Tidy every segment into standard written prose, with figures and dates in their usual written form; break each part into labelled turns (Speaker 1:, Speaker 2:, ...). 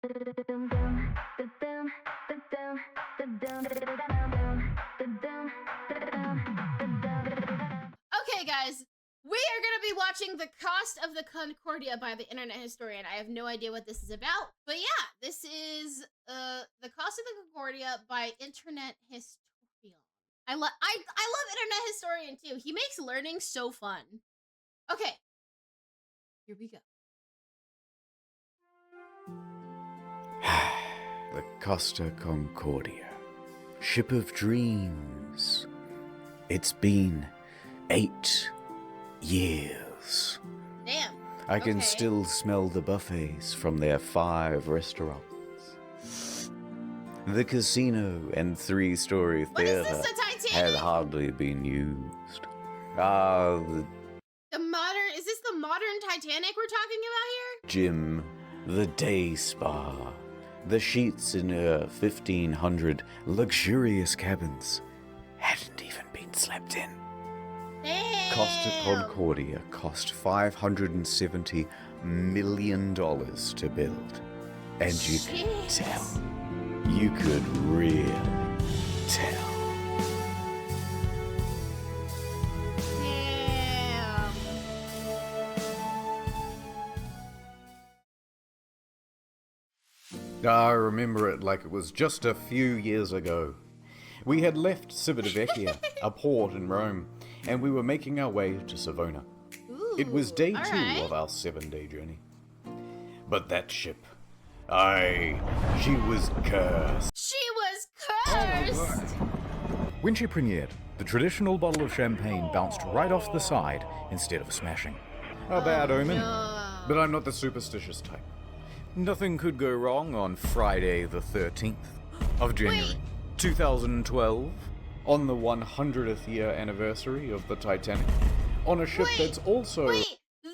Speaker 1: Okay, guys, we are going to be watching The Cost of the Concordia by the Internet Historian. I have no idea what this is about, but yeah, this is The Cost of the Concordia by Internet Historian. I love Internet Historian too. He makes learning so fun. Okay, here we go.
Speaker 2: The Costa Concordia, ship of dreams. It's been 8 years.
Speaker 1: Damn.
Speaker 2: I can still smell the buffets from their 5 restaurants. The casino and 3-story theater had hardly been used.
Speaker 1: Is this the modern Titanic we're talking about here?
Speaker 2: Gym, the day spa, the sheets in 1,500 luxurious cabins hadn't even been slept in.
Speaker 1: Damn.
Speaker 2: Costa Concordia cost $570 million to build. And you could tell. You could really tell.
Speaker 1: Damn.
Speaker 2: I remember it like it was just a few years ago. We had left Civitavecchia, a port in Rome, and we were making our way to Savona.
Speaker 1: Ooh,
Speaker 2: it was day 2
Speaker 1: right.
Speaker 2: of our 7-day journey. But that ship, she was cursed.
Speaker 1: She was cursed!
Speaker 3: When she premiered, the traditional bottle of champagne bounced right off the side instead of smashing.
Speaker 2: A bad omen,
Speaker 1: no.
Speaker 2: but I'm not the superstitious type.
Speaker 3: Nothing could go wrong on Friday the 13th of January, 2012.
Speaker 2: On the 100th year anniversary of the Titanic, on a ship that's also...
Speaker 1: Wait, they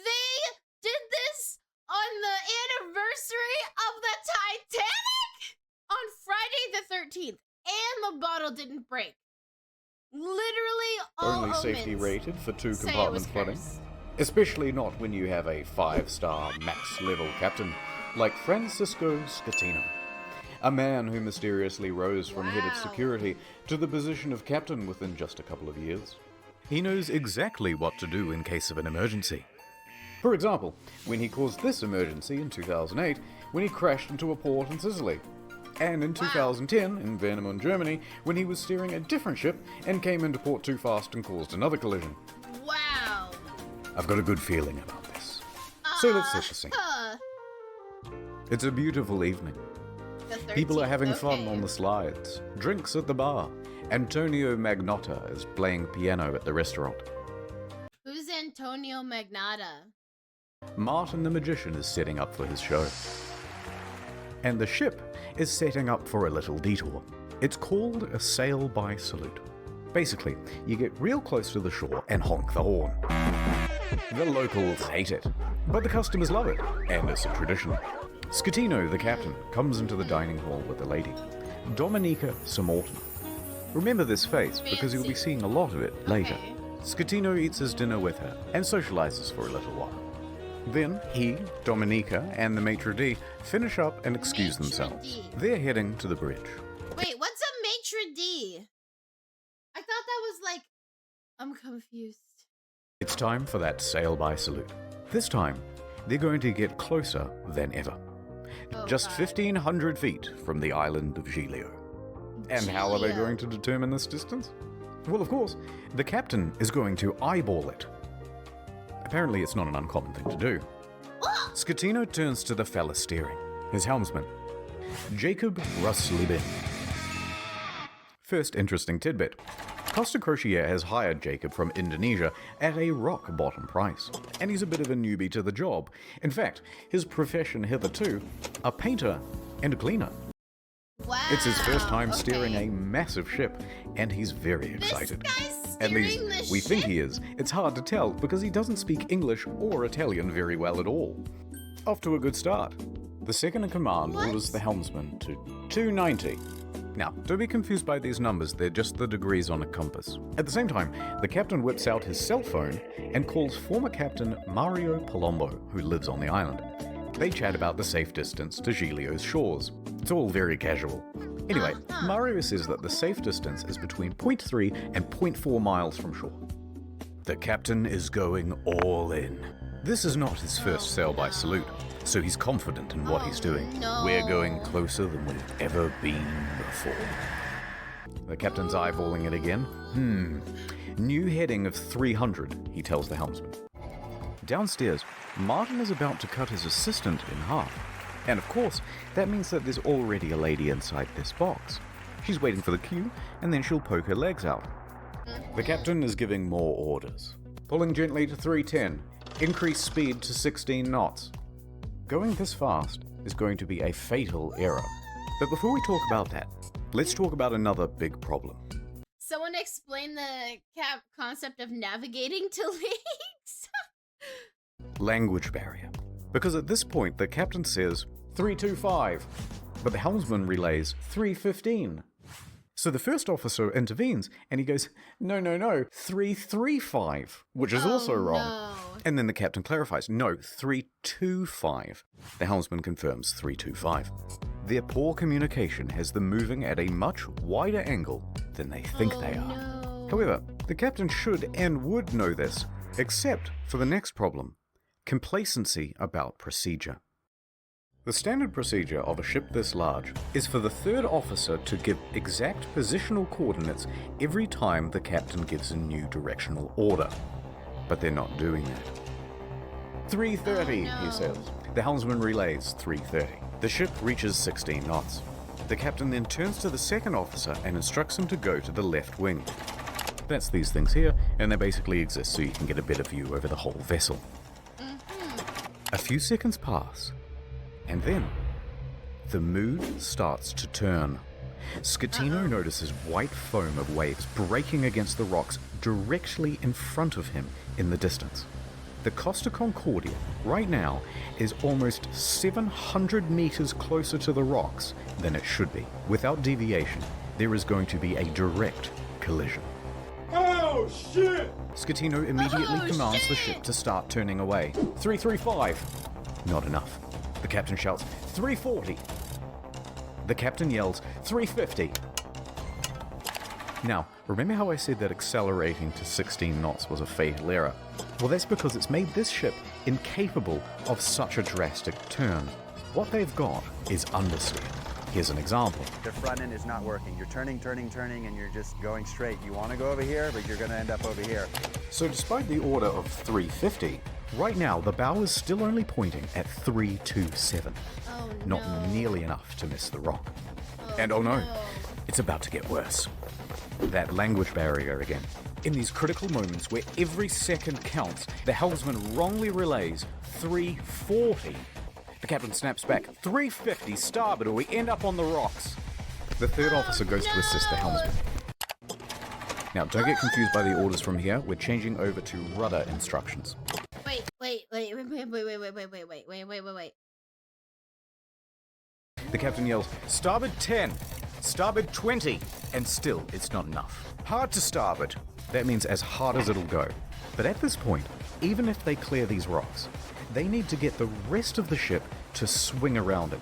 Speaker 1: did this on the anniversary of the Titanic? On Friday the 13th, and the bottle didn't break. Literally all
Speaker 2: only safety
Speaker 1: omens
Speaker 2: rated for 2-compartment
Speaker 1: say it was
Speaker 2: flooding.
Speaker 1: cursed.
Speaker 2: Especially not when you have a 5-star max-level captain like Francisco Scatino, a man who mysteriously rose from head of security to the position of captain within just a couple of years.
Speaker 3: He knows exactly what to do in case of an emergency.
Speaker 2: For example, when he caused this emergency in 2008, when he crashed into a port in Sicily. And in 2010, in Warnemünde, Germany, when he was steering a different ship and came into port too fast and caused another collision.
Speaker 1: Wow.
Speaker 2: I've got a good feeling about this. So let's set the scene. It's a beautiful evening. People are having fun on the slides, drinks at the bar. Antonio Magnotta is playing piano at the restaurant.
Speaker 1: Who's Antonio Magnotta?
Speaker 2: Martin the Magician is setting up for his show. And the ship is setting up for a little detour. It's called a sail-by salute. Basically, you get real close to the shore and honk the horn. The locals hate it, but the customers love it, and it's a tradition. Scatino, the captain, comes into the dining hall with a lady, Dominica Samorton. Remember this face because you'll be seeing a lot of it later. Scatino eats his dinner with her and socializes for a little while. Then he, Dominica, and the maitre d' finish up and excuse themselves. They're heading to the bridge.
Speaker 1: Wait, what's a maitre d'? I thought that was like... I'm confused.
Speaker 2: It's time for that sail-by salute. This time, they're going to get closer than ever. Just 1,500 feet from the island of Giglio. And how are they going to determine this distance? Well, of course, the captain is going to eyeball it. Apparently, it's not an uncommon thing to do. Scatino turns to the fella steering, his helmsman, Jacob Ruslibin. First interesting tidbit. Costa Crociere has hired Jacob from Indonesia at a rock-bottom price, and he's a bit of a newbie to the job. In fact, his profession hitherto, a painter and a cleaner.
Speaker 1: Wow.
Speaker 2: It's his first time steering a massive ship, and he's very excited.
Speaker 1: This guy's
Speaker 2: At
Speaker 1: steering
Speaker 2: least,
Speaker 1: the
Speaker 2: we think
Speaker 1: ship?
Speaker 2: he is. It's hard to tell because he doesn't speak English or Italian very well at all. Off to a good start. The second in command orders the helmsman to 290. Now, don't be confused by these numbers, they're just the degrees on a compass. At the same time, the captain whips out his cell phone and calls former captain Mario Palombo, who lives on the island. They chat about the safe distance to Giglio's shores. It's all very casual. Anyway, Mario says that the safe distance is between 0.3 and 0.4 miles from shore. The captain is going all in. This is not his first sail by salute, so he's confident in what he's doing.
Speaker 1: No.
Speaker 2: We're going closer than we've ever been before. The captain's eyeballing it again. New heading of 300, he tells the helmsman. Downstairs, Martin is about to cut his assistant in half. And of course, that means that there's already a lady inside this box. She's waiting for the cue, and then she'll poke her legs out. The captain is giving more orders. Pulling gently to 310. Increase speed to 16 knots. Going this fast is going to be a fatal error. But before we talk about that, let's talk about another big problem.
Speaker 1: Someone explain the concept of navigating to leaks.
Speaker 2: Language barrier. Because at this point, the captain says 325, but the helmsman relays 315. So the first officer intervenes, and he goes, no, 335, which is also wrong.
Speaker 1: No.
Speaker 2: And then the captain clarifies, no, 325. The helmsman confirms 325. Their poor communication has them moving at a much wider angle than they think they are.
Speaker 1: No.
Speaker 2: However, the captain should and would know this, except for the next problem, complacency about procedure. The standard procedure of a ship this large is for the third officer to give exact positional coordinates every time the captain gives a new directional order. But they're not doing that. 330, he says. The helmsman relays 330. The ship reaches 16 knots. The captain then turns to the second officer and instructs him to go to the left wing. That's these things here, and they basically exist so you can get a better view over the whole vessel. A few seconds pass, and then the mood starts to turn. Scatino notices white foam of waves breaking against the rocks directly in front of him in the distance. The Costa Concordia, right now, is almost 700 meters closer to the rocks than it should be. Without deviation, there is going to be a direct collision.
Speaker 4: Oh, shit!
Speaker 2: Scatino immediately commands the ship to start turning away. 335. Not enough. The captain shouts, 340. The captain yells, 350. Now, remember how I said that accelerating to 16 knots was a fatal error? Well, that's because it's made this ship incapable of such a drastic turn. What they've got is understeer. Here's an example.
Speaker 5: The front end is not working. You're turning, and you're just going straight. You want to go over here, but you're going to end up over here.
Speaker 2: So despite the order of 350, right now the bow is still only pointing at 327.
Speaker 1: Oh,
Speaker 2: Not
Speaker 1: no.
Speaker 2: nearly enough to miss the rock. And oh no, it's about to get worse. That language barrier again. In these critical moments where every second counts, the helmsman wrongly relays 340. The captain snaps back, 350 starboard or we end up on the rocks. The third officer goes to assist the helmsman. Now, don't get confused by the orders from here. We're changing over to rudder instructions.
Speaker 1: Wait.
Speaker 2: The captain yells, starboard 10, starboard 20, and still it's not enough. Hard to starboard. That means as hard as it'll go. But at this point, even if they clear these rocks, they need to get the rest of the ship to swing around it.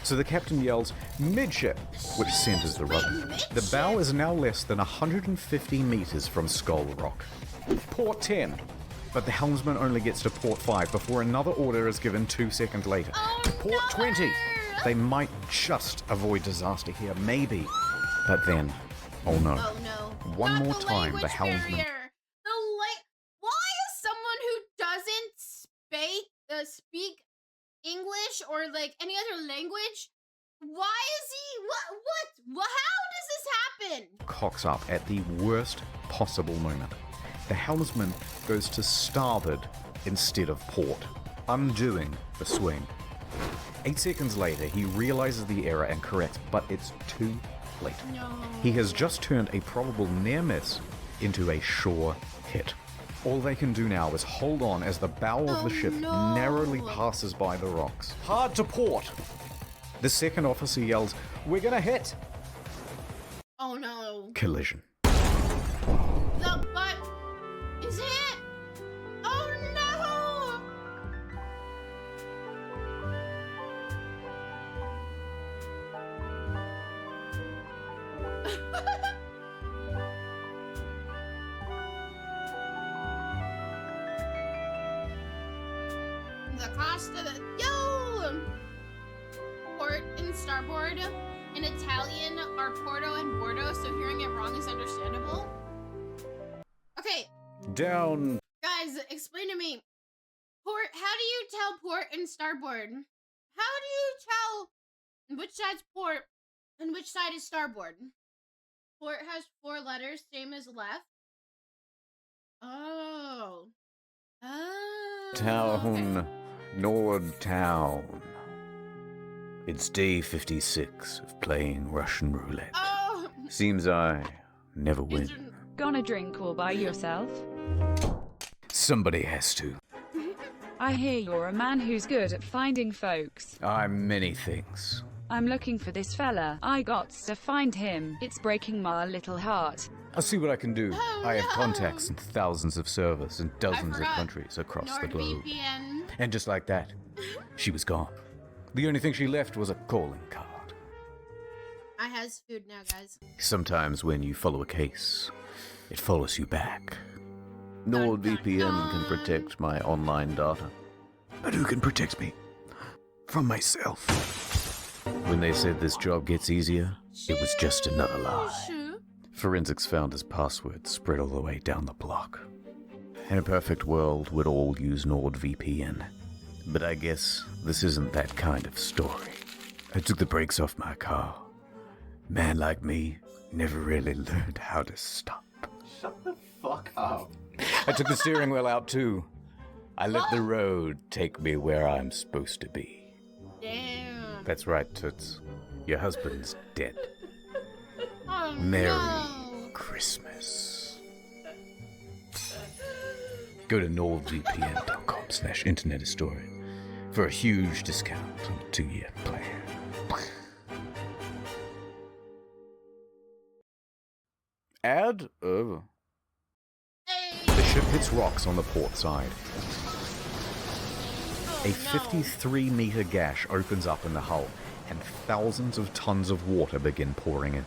Speaker 2: So the captain yells, midship, which centers the rudder. The bow is now less than 150 meters from Skull Rock. Port 10. But the helmsman only gets to port 5 before another order is given 2 seconds later. Port 20. They might just avoid disaster here, maybe. But then, oh no.
Speaker 1: Oh no.
Speaker 2: One
Speaker 1: Not
Speaker 2: more
Speaker 1: the
Speaker 2: time, the
Speaker 1: language
Speaker 2: helmsman.
Speaker 1: barrier. Why is someone who doesn't speak English or like any other language? Why is he? What? How does this happen?
Speaker 2: Cocks up at the worst possible moment. The helmsman goes to starboard instead of port, undoing the swing. 8 seconds later, he realizes the error and corrects, but it's too late.
Speaker 1: No.
Speaker 2: He has just turned a probable near miss into a sure hit. All they can do now is hold on as the bow of the ship
Speaker 1: no.
Speaker 2: narrowly passes by the rocks. Hard to port! The second officer yells, "We're gonna hit!"
Speaker 1: Oh no.
Speaker 2: Collision.
Speaker 1: The butt is hit. Oh no. The cost of the port and starboard in Italian are Porto and Bordeaux, so hearing it wrong is understandable. Okay,
Speaker 3: Down.
Speaker 1: guys, explain to me. Port, how do you tell port and starboard? How do you tell which side's port and which side is starboard? Port has 4 letters, same as left. Oh. Oh.
Speaker 3: Town.
Speaker 1: Okay.
Speaker 3: Nord Town. It's day 56 of playing Russian roulette.
Speaker 1: Oh.
Speaker 3: Seems I never
Speaker 1: Is
Speaker 3: win.
Speaker 1: there-
Speaker 6: Gonna drink all by yourself?
Speaker 3: Somebody has to.
Speaker 6: I hear you're a man who's good at finding folks.
Speaker 3: I'm many things.
Speaker 6: I'm looking for this fella. I gots to find him. It's breaking my little heart.
Speaker 3: I'll see what I can do.
Speaker 1: Oh,
Speaker 3: I have
Speaker 1: no.
Speaker 3: contacts in thousands of servers in dozens of
Speaker 1: forgot.
Speaker 3: countries across the globe.
Speaker 1: NordVPN.
Speaker 3: And just like that, she was gone. The only thing she left was a calling card.
Speaker 1: I has food now, guys.
Speaker 3: Sometimes when you follow a case, it follows you back. NordVPN can protect my online data. But who can protect me from myself? When they said this job gets easier, it was just another lie. Forensics found his password spread all the way down the block. In a perfect world, we'd all use NordVPN. But I guess this isn't that kind of story. I took the brakes off my car. Man like me never really learned how to stop.
Speaker 2: Shut the fuck up.
Speaker 3: I took the steering wheel out too. I let the road take me where I'm supposed to be.
Speaker 1: Damn.
Speaker 3: That's right, Toots. Your husband's dead.
Speaker 1: Oh,
Speaker 3: Merry
Speaker 1: no.
Speaker 3: Christmas. Go to nordvpn.com/internethistoria for a huge discount on a 2-year plan. Ad? Oh.
Speaker 1: Hey.
Speaker 3: The ship hits rocks on the port side.
Speaker 1: Oh,
Speaker 3: A
Speaker 1: no.
Speaker 3: 53-meter gash opens up in the hull, and thousands of tons of water begin pouring in.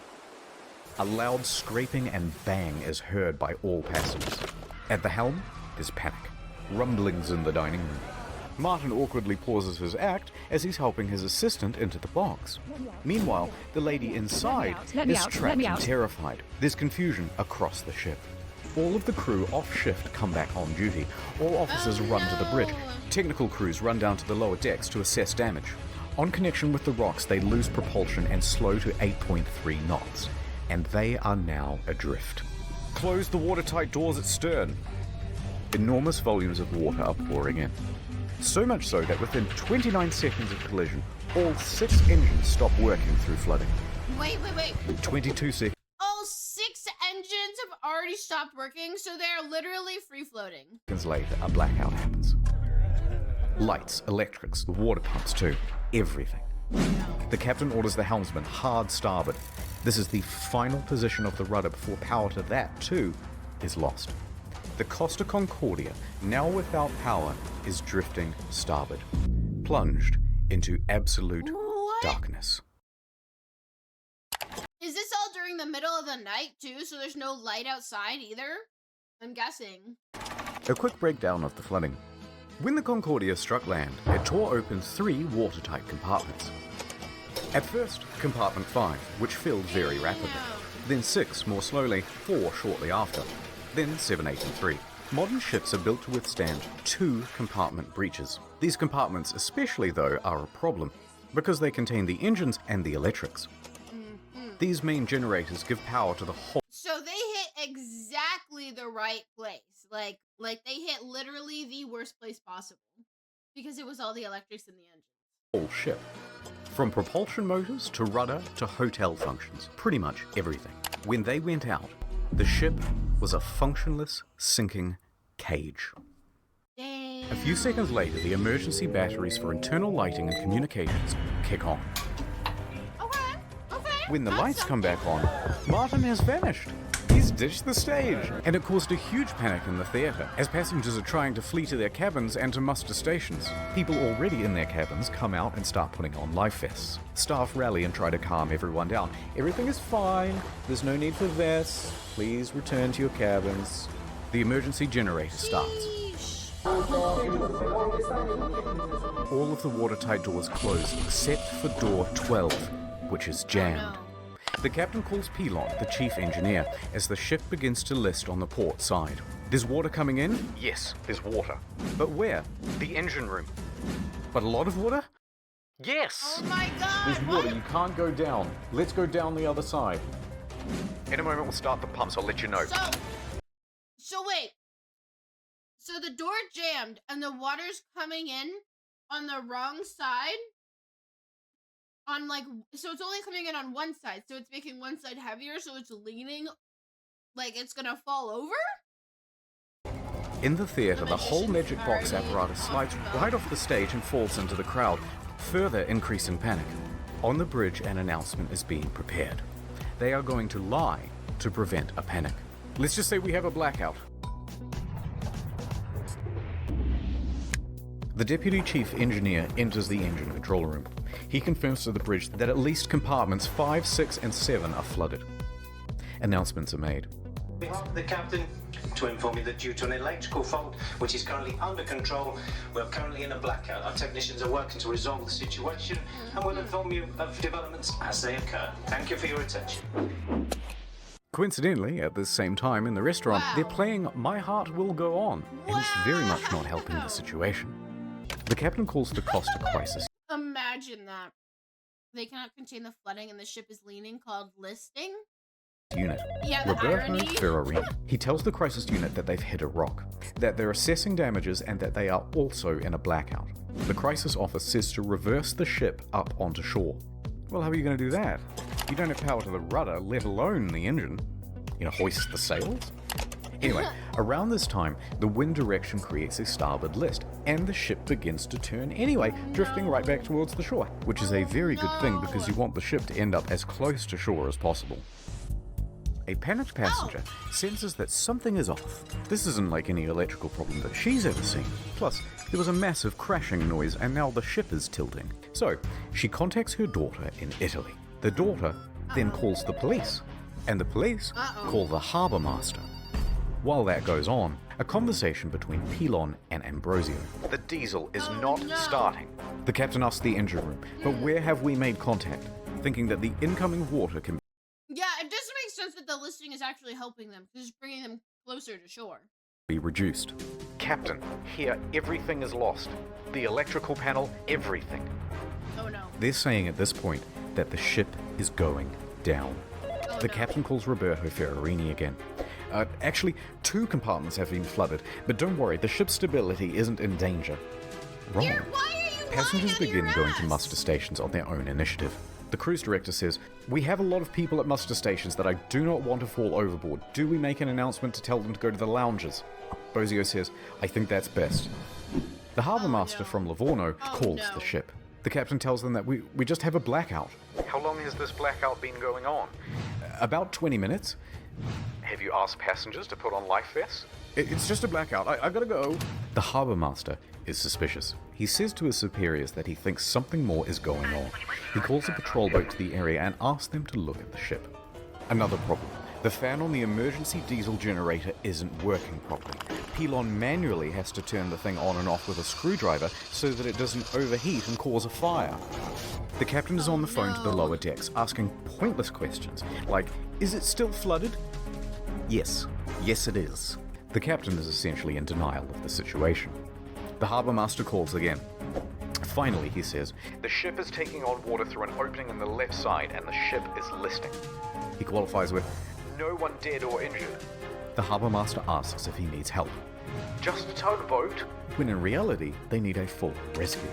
Speaker 3: A loud scraping and bang is heard by all passengers. At the helm is panic. Rumblings in the dining room. Martin awkwardly pauses his act as he's helping his assistant into the box. Meanwhile, the lady inside
Speaker 6: Let me
Speaker 3: is
Speaker 6: out, let
Speaker 3: trapped
Speaker 6: me
Speaker 3: and
Speaker 6: out.
Speaker 3: terrified. There's confusion across the ship. All of the crew off shift come back on duty. All officers
Speaker 1: Oh,
Speaker 3: run to the bridge.
Speaker 1: no.
Speaker 3: Technical crews run down to the lower decks to assess damage. On connection with the rocks, they lose propulsion and slow to 8.3 knots. And they are now adrift. Close the watertight doors at stern. Enormous volumes of water are pouring in. So much so that within 29 seconds of collision, all 6 engines stop working through flooding.
Speaker 1: Wait.
Speaker 3: 22 seconds
Speaker 1: All 6 engines have already stopped working, so they're literally free floating.
Speaker 3: later, a blackout happens. Lights, electrics, the water pumps too, everything. The captain orders the helmsman hard starboard. This is the final position of the rudder before power to that too is lost. The Costa Concordia, now without power, is drifting starboard, plunged into absolute
Speaker 1: What?
Speaker 3: darkness.
Speaker 1: Is this all during the middle of the night too, so there's no light outside either? I'm guessing.
Speaker 3: A quick breakdown of the flooding. When the Concordia struck land, it tore open 3 watertight compartments. At first, compartment 5, which filled very rapidly. Then 6 more slowly, 4 shortly after. Then 7, 8, and 3. Modern ships are built to withstand 2 compartment breaches. These compartments especially, though, are a problem, because they contain the engines and the electrics. These main generators give power to the whole
Speaker 1: So they hit exactly the right place. Like they hit literally the worst place possible. Because it was all the electrics in the engine.
Speaker 3: whole ship. From propulsion motors to rudder to hotel functions, pretty much everything. When they went out, the ship was a functionless, sinking cage.
Speaker 1: Damn.
Speaker 3: A few seconds later, the emergency batteries for internal lighting and communications kick on.
Speaker 1: Okay.
Speaker 3: When the
Speaker 1: That's
Speaker 3: lights come
Speaker 1: something.
Speaker 3: back on, Martin has vanished. He
Speaker 2: He's ditched the stage! And it caused a huge panic in the theatre, as passengers are trying to flee to their cabins and to muster stations. People already in their cabins come out and start putting on life vests. Staff rally and try to calm everyone down. Everything is fine, there's no need for vests, please return to your cabins. The emergency generator starts. All of the watertight doors close except for door 12, which is jammed. The captain calls Pelon, the chief engineer, as the ship begins to list on the port side. There's water coming in? Yes, there's water. But where? The engine room. But a lot of water? Yes!
Speaker 1: Oh my god!
Speaker 2: There's water, you can't go down. Let's go down the other side. In a moment we'll start the pumps, I'll let you know.
Speaker 1: So wait. So the door jammed and the water's coming in on the wrong side? So it's only coming in on one side, so it's making one side heavier, so it's leaning like it's gonna fall over?
Speaker 2: In the theatre, the whole magic box apparatus slides right off the stage and falls into the crowd, further increasing panic. On the bridge, an announcement is being prepared. They are going to lie to prevent a panic. Let's just say we have a blackout. The deputy chief engineer enters the engine control room. He confirms to the bridge that at least compartments 5, 6, and 7 are flooded. Announcements are made.
Speaker 7: On behalf of the captain, to inform you that due to an electrical fault, which is currently under control, we're currently in a blackout. Our technicians are working to resolve the situation and will inform you of developments as they occur. Thank you for your attention.
Speaker 2: Coincidentally, at the same time in the restaurant, they're playing My Heart Will Go On, and it's very much not helping the situation. The captain calls the Costa crisis
Speaker 1: Imagine that. They cannot contain the flooding and the ship is leaning, called listing?
Speaker 2: unit.
Speaker 1: Yeah, the
Speaker 2: Roberto
Speaker 1: irony.
Speaker 2: Ferrarini. He tells the crisis unit that they've hit a rock, that they're assessing damages, and that they are also in a blackout. The crisis office says to reverse the ship up onto shore. Well, how are you going to do that? You don't have power to the rudder, let alone the engine. You know, hoist the sails? Anyway, around this time, the wind direction creates a starboard list, and the ship begins to turn anyway, drifting right back towards the shore, which is a very good thing because you want the ship to end up as close to shore as possible. A panicked passenger senses that something is off. This isn't like any electrical problem that she's ever seen. Plus, there was a massive crashing noise and now the ship is tilting. So, she contacts her daughter in Italy. The daughter then calls the police, and the police call the harbour master. While that goes on, a conversation between Pelon and Ambrosio. The diesel is not starting. The captain asks the engine room, but where have we made contact? Thinking that the incoming water can
Speaker 1: Yeah, it doesn't make sense that the listing is actually helping them, because it's bringing them closer to shore.
Speaker 2: be reduced. Captain, here everything is lost. The electrical panel, everything.
Speaker 1: Oh no.
Speaker 2: They're saying at this point that the ship is going down. The captain calls Roberto Ferrarini again. Actually, 2 compartments have been flooded, but don't worry, the ship's stability isn't in danger. Wrong.
Speaker 1: Why are you
Speaker 2: Passengers
Speaker 1: lying on
Speaker 2: begin
Speaker 1: your
Speaker 2: going to
Speaker 1: ass?
Speaker 2: muster stations on their own initiative. The cruise director says, "We have a lot of people at muster stations that I do not want to fall overboard. Do we make an announcement to tell them to go to the lounges?" Bozio says, "I think that's best." The harbour master from Livorno calls the ship. The captain tells them that we just have a blackout. How long has this blackout been going on? About 20 minutes. Have you asked passengers to put on life vests? It's just a blackout. I gotta go. The harbour master is suspicious. He says to his superiors that he thinks something more is going on. He calls a patrol boat to the area and asks them to look at the ship. Another problem. The fan on the emergency diesel generator isn't working properly. Pelon manually has to turn the thing on and off with a screwdriver so that it doesn't overheat and cause a fire. The captain is on the phone to the lower decks, asking pointless questions, like, is it still flooded? Yes. Yes, it is. The captain is essentially in denial of the situation. The harbour master calls again. Finally, he says, the ship is taking on water through an opening on the left side and the ship is listing. He qualifies with, no one dead or injured. The harbour master asks if he needs help. Just a tugboat? When in reality, they need a full rescue.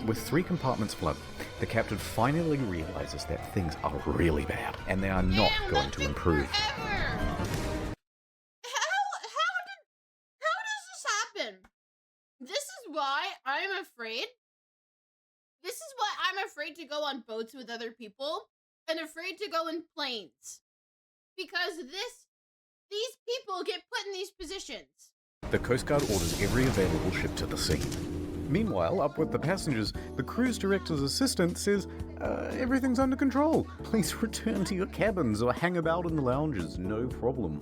Speaker 2: With 3 compartments flooded, the captain finally realizes that things are really bad, and they are not going to improve.
Speaker 1: How does this happen? This is why I'm afraid. This is why I'm afraid to go on boats with other people and afraid to go in planes. Because this these people get put in these positions?
Speaker 2: The Coast Guard orders every available ship to the sea. Meanwhile, up with the passengers, the cruise director's assistant says, everything's under control. Please return to your cabins or hang about in the lounges, no problem.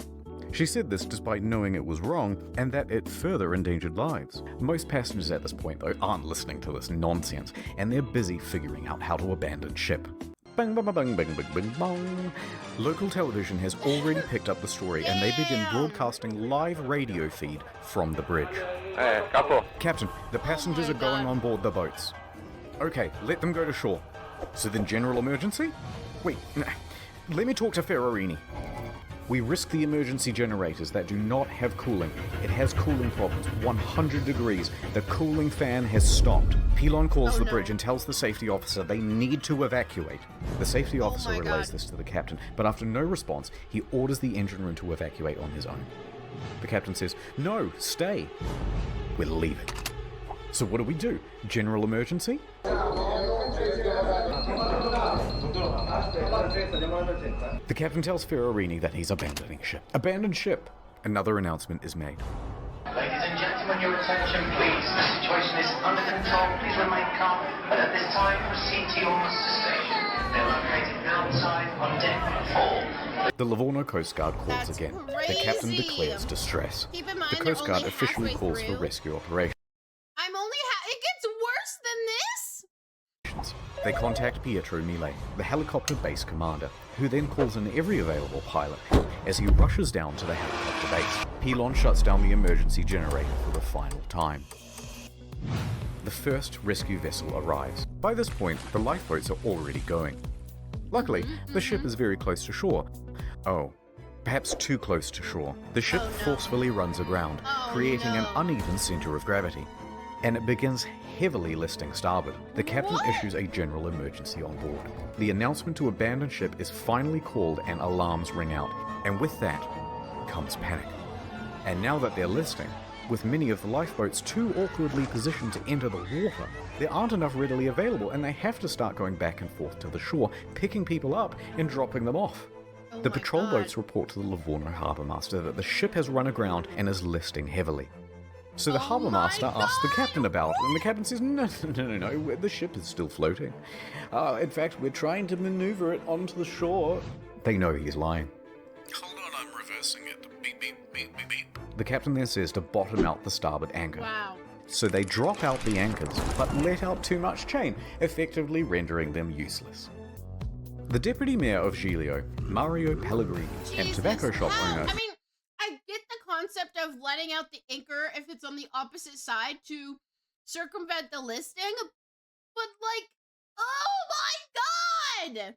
Speaker 2: She said this despite knowing it was wrong and that it further endangered lives. Most passengers at this point, though, aren't listening to this nonsense, and they're busy figuring out how to abandon ship. Bang, bang, bang, bang, bang, bang, bang. Local television has already picked up the story and they begin broadcasting live radio feed from the bridge.
Speaker 8: Hey, Capo.
Speaker 2: Captain, the passengers are going on board the boats. Okay, let them go to shore. So then general emergency? Wait, let me talk to Ferrarini. We risk the emergency generators that do not have cooling. It has cooling problems, 100 degrees. The cooling fan has stopped. Pilon calls the bridge and tells the safety officer they need to evacuate. The safety officer relays this to the captain, but after no response, he orders the engine room to evacuate on his own. The captain says, no, stay. We're leaving. So what do? General emergency? The captain tells Ferrarini that he's abandoning ship. Abandon ship! Another announcement is made.
Speaker 7: Ladies and gentlemen, your attention please. The situation is under control. Please remain calm. But at this time, proceed to your muster station. They're located outside on deck 4.
Speaker 2: The Livorno Coast Guard calls
Speaker 1: That's
Speaker 2: again.
Speaker 1: crazy.
Speaker 2: The captain declares distress.
Speaker 1: Keep in mind,
Speaker 2: The Coast
Speaker 1: they're
Speaker 2: Guard
Speaker 1: only
Speaker 2: officially
Speaker 1: halfway
Speaker 2: calls for
Speaker 1: through.
Speaker 2: rescue operation.
Speaker 1: It gets worse than this?
Speaker 2: They contact Pietro Mile, the helicopter base commander, who then calls in every available pilot as he rushes down to the helicopter base. Pilon shuts down the emergency generator for the final time. The first rescue vessel arrives. By this point, the lifeboats are already going. Luckily, the ship is very close to shore. Oh, perhaps too close to shore. The ship forcefully runs aground, creating an uneven center of gravity, and it begins heavily listing starboard. The captain issues a general emergency on board. The announcement to abandon ship is finally called and alarms ring out, and with that comes panic. And now that they're listing, with many of the lifeboats too awkwardly positioned to enter the water, there aren't enough readily available and they have to start going back and forth to the shore, picking people up and dropping them off. The patrol boats report to the Livorno harbour master that the ship has run aground and is listing heavily. So the harbour master asks the captain about it, and the captain says, no, the ship is still floating. In fact, we're trying to maneuver it onto the shore. They know he's lying. Hold on, I'm reversing it. Beep, beep, beep, beep, beep. The captain then says to bottom out the starboard anchor.
Speaker 1: Wow.
Speaker 2: So they drop out the anchors, but let out too much chain, effectively rendering them useless. The deputy mayor of Giglio, Mario Pellegrini, and tobacco shop owner...
Speaker 1: I mean, I get the concept of letting out the anchor if it's on the opposite side to circumvent the listing, but like, oh my god!